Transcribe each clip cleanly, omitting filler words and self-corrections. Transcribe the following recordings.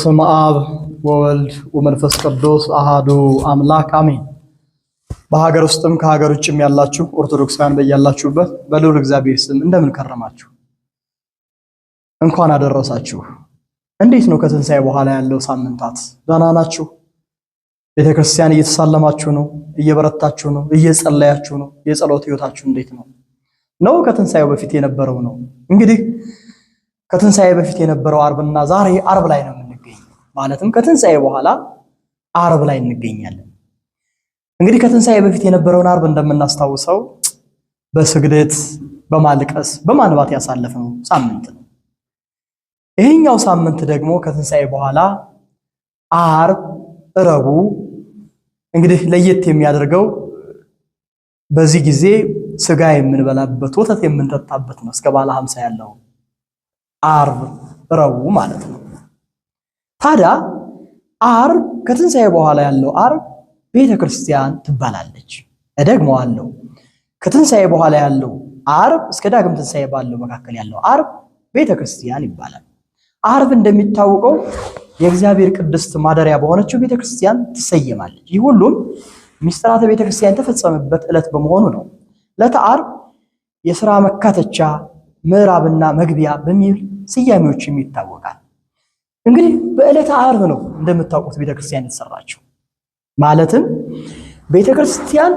በስመ አብ ወወልድ ወመንፈስ ቅዱስ አሃዱ አምላክ አሜን። በሀገር ውስጥም ከሀገር ውጭም ያላችሁ ኦርቶዶክሳውያን በያላችሁበት በልዑል እግዚአብሔር ስም እንደምን ከረማችሁ? እንኳን አደረሳችሁ። እንዴት ነው ከትንሣኤ በኋላ ያለው ሳምንታት? ደህና ናችሁ? ቤተክርስቲያን እየተሳለማችሁ ነው? እየበረታችሁ ነው? እየጸለያችሁ ነው? የጸሎት ህይወታችሁ እንዴት ነው? ከትንሣኤው በፊት የነበረው ነው? እንግዲህ ከትንሣኤ በፊት የነበረው አርብና ዛሬ አርብ ላይ ነው የምንገኘው። ማለትም ከትንሣኤ በኋላ አርብ ላይ እንገኛለን። እንግዲህ ከትንሣኤ በፊት የነበረውን አርብ እንደምናስታውሰው በስግደት በማልቀስ በማንባት ያሳለፍነው ሳምንት ነው። ይሄኛው ሳምንት ደግሞ ከትንሣኤ በኋላ አርብ፣ ረቡዕ እንግዲህ ለየት የሚያደርገው በዚህ ጊዜ ስጋ የምንበላበት ወተት የምንጠጣበት ነው። እስከ ባለ 50 ያለው አርብ ረቡዕ ማለት ነው። ታዲያ አርብ ከትንሣኤ በኋላ ያለው አርብ ቤተክርስቲያን ትባላለች። እደግመዋለሁ። ከትንሣኤ በኋላ ያለው አርብ እስከ ዳግም ትንሣኤ ባለው መካከል ያለው አርብ ቤተክርስቲያን ይባላል። አርብ እንደሚታወቀው የእግዚአብሔር ቅድስት ማደሪያ በሆነችው ቤተክርስቲያን ትሰየማለች። ይህ ሁሉም ሚስጥራተ ቤተክርስቲያን የተፈጸመበት ዕለት በመሆኑ ነው። ዕለተ አርብ የሥራ መካተቻ ምዕራብና መግቢያ በሚል ስያሜዎችም ይታወቃል። እንግዲህ በዕለተ አርብ ነው እንደምታውቁት ቤተክርስቲያን የተሰራችው። ማለትም ቤተክርስቲያን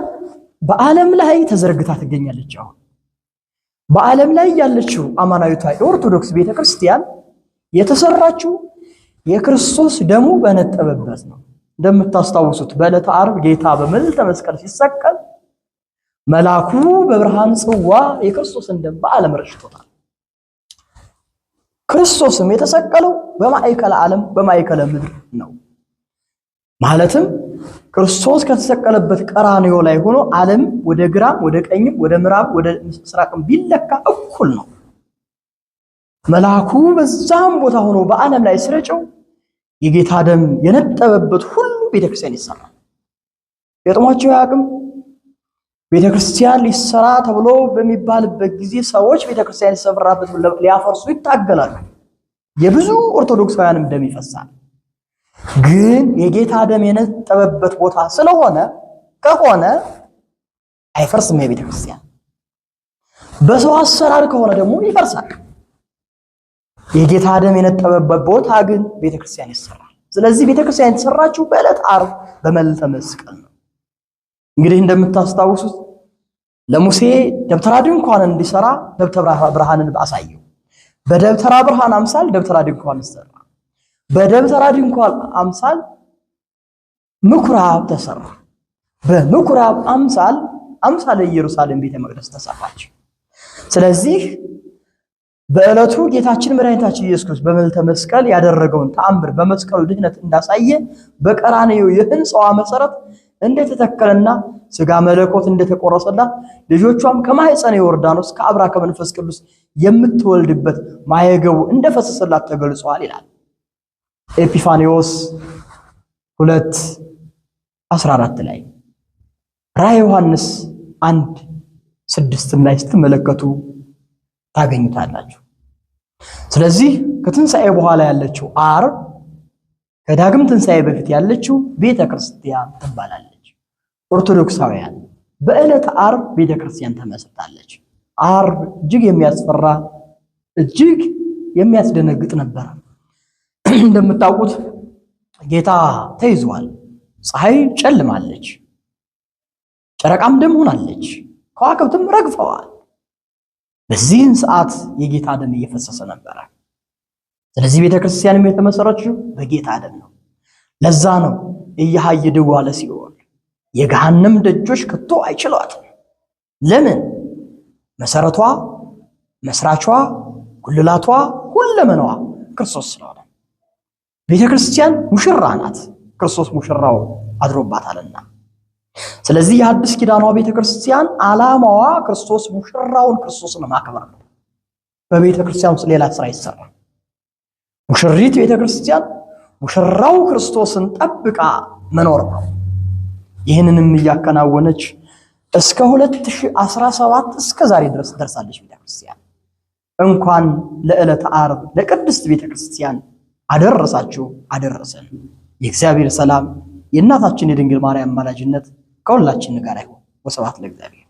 በዓለም ላይ ተዘርግታ ትገኛለች። አሁን በዓለም ላይ ያለችው አማናዊቷ የኦርቶዶክስ ቤተክርስቲያን የተሰራችው የክርስቶስ ደሙ በነጠበበት ነው። እንደምታስታውሱት በዕለተ አርብ ጌታ በምልዕልተ መስቀል ሲሰቀል መልአኩ በብርሃን ጽዋ የክርስቶስን ደም በዓለም ረጭቶታል። ክርስቶስም የተሰቀለው በማዕከለ ዓለም በማዕከለ ምድር ነው። ማለትም ክርስቶስ ከተሰቀለበት ቀራንዮ ላይ ሆኖ ዓለም ወደ ግራም ወደ ቀኝም ወደ ምዕራብ ወደ ምስራቅም ቢለካ እኩል ነው። መልአኩ በዛም ቦታ ሆኖ በዓለም ላይ ሲረጨው የጌታ ደም የነጠበበት ሁሉ ቤተክርስቲያን ይሰራል። የጥሟቸው ያቅም ቤተክርስቲያን ሊሰራ ተብሎ በሚባልበት ጊዜ ሰዎች ቤተክርስቲያን ሊሰራበት ሊያፈርሱ ይታገላሉ። የብዙ ኦርቶዶክሳውያንም ደም ይፈሳል። ግን የጌታ ደም የነጠበበት ቦታ ስለሆነ ከሆነ አይፈርስም። የቤተክርስቲያን በሰው አሰራር ከሆነ ደግሞ ይፈርሳል። የጌታ ደም የነጠበበት ቦታ ግን ቤተክርስቲያን ይሰራል። ስለዚህ ቤተክርስቲያን የተሰራችው በዕለተ ዓርብ በምልዕልተ መስቀል ነው። እንግዲህ እንደምታስታውሱት ለሙሴ ደብተራ ድንኳን እንዲሰራ ደብተራ ብርሃንን አሳየው። በደብተራ ብርሃን አምሳል ደብተራ ድንኳን ተሰራ። በደብተራ ድንኳን አምሳል ምኩራብ ተሰራ። በምኩራብ አምሳለ ኢየሩሳሌም ቤተ መቅደስ ተሰራች። ስለዚህ በዕለቱ ጌታችን መድኃኒታችን ኢየሱስ ክርስቶስ በምልዕልተ መስቀል ያደረገውን ተአምር በመስቀሉ ድህነት እንዳሳየ በቀራንዮ የሕንጻዋ መሰረት እንደተተከለና ስጋ መለኮት እንደተቆረሰላት ልጆቿም ከማኅፀነ ዮርዳኖስ ከአብራ ከመንፈስ ቅዱስ የምትወልድበት ማየገቡ እንደፈሰሰላት ተገልጿል ይላል ኤጲፋንዮስ 2:14 ላይ። ራዕየ ዮሐንስ 1:6 ላይ ስትመለከቱ ታገኙታላችሁ። ስለዚህ ከትንሣኤ በኋላ ያለችው አርብ ከዳግም ትንሣኤ በፊት ያለችው ቤተክርስቲያን ትባላለች። ኦርቶዶክሳውያን በዕለተ አርብ ቤተክርስቲያን ተመስርታለች። አርብ እጅግ የሚያስፈራ እጅግ የሚያስደነግጥ ነበር። እንደምታውቁት ጌታ ተይዟል። ፀሐይ ጨልማለች፣ ጨረቃም ደም ሆናለች፣ ከዋክብትም ረግፈዋል። በዚህን ሰዓት የጌታ ደም እየፈሰሰ ነበረ። ስለዚህ ቤተክርስቲያንም የተመሰረችው በጌታ ደም ነው። ለዛ ነው እየሃይድዋ ለሲኦል የገሃነም ደጆች ከቶ አይችሏትም። ለምን? መሰረቷ፣ መስራቿ፣ ጉልላቷ፣ ሁለመናዋ ክርስቶስ ስለሆነ። ቤተክርስቲያን ሙሽራ ናት፣ ክርስቶስ ሙሽራው አድሮባታልና። ስለዚህ የአዲስ ኪዳኗ ቤተክርስቲያን ዓላማዋ ክርስቶስ ሙሽራውን ክርስቶስን ማክበር ነው። በቤተክርስቲያን ውስጥ ሌላ ስራ ይሰራል። ሙሽሪት ቤተክርስቲያን ሙሽራው ክርስቶስን ጠብቃ መኖር ነው። ይህንንም እያከናወነች እስከ 2017 እስከ ዛሬ ድረስ ደርሳለች ቤተክርስቲያን። እንኳን ለዕለተ ዓርብ ለቅድስት ቤተክርስቲያን አደረሳችሁ አደረሰን። የእግዚአብሔር ሰላም የእናታችን የድንግል ማርያም አማላጅነት ከሁላችን ጋር ይሁን። ወስብሐት ለእግዚአብሔር።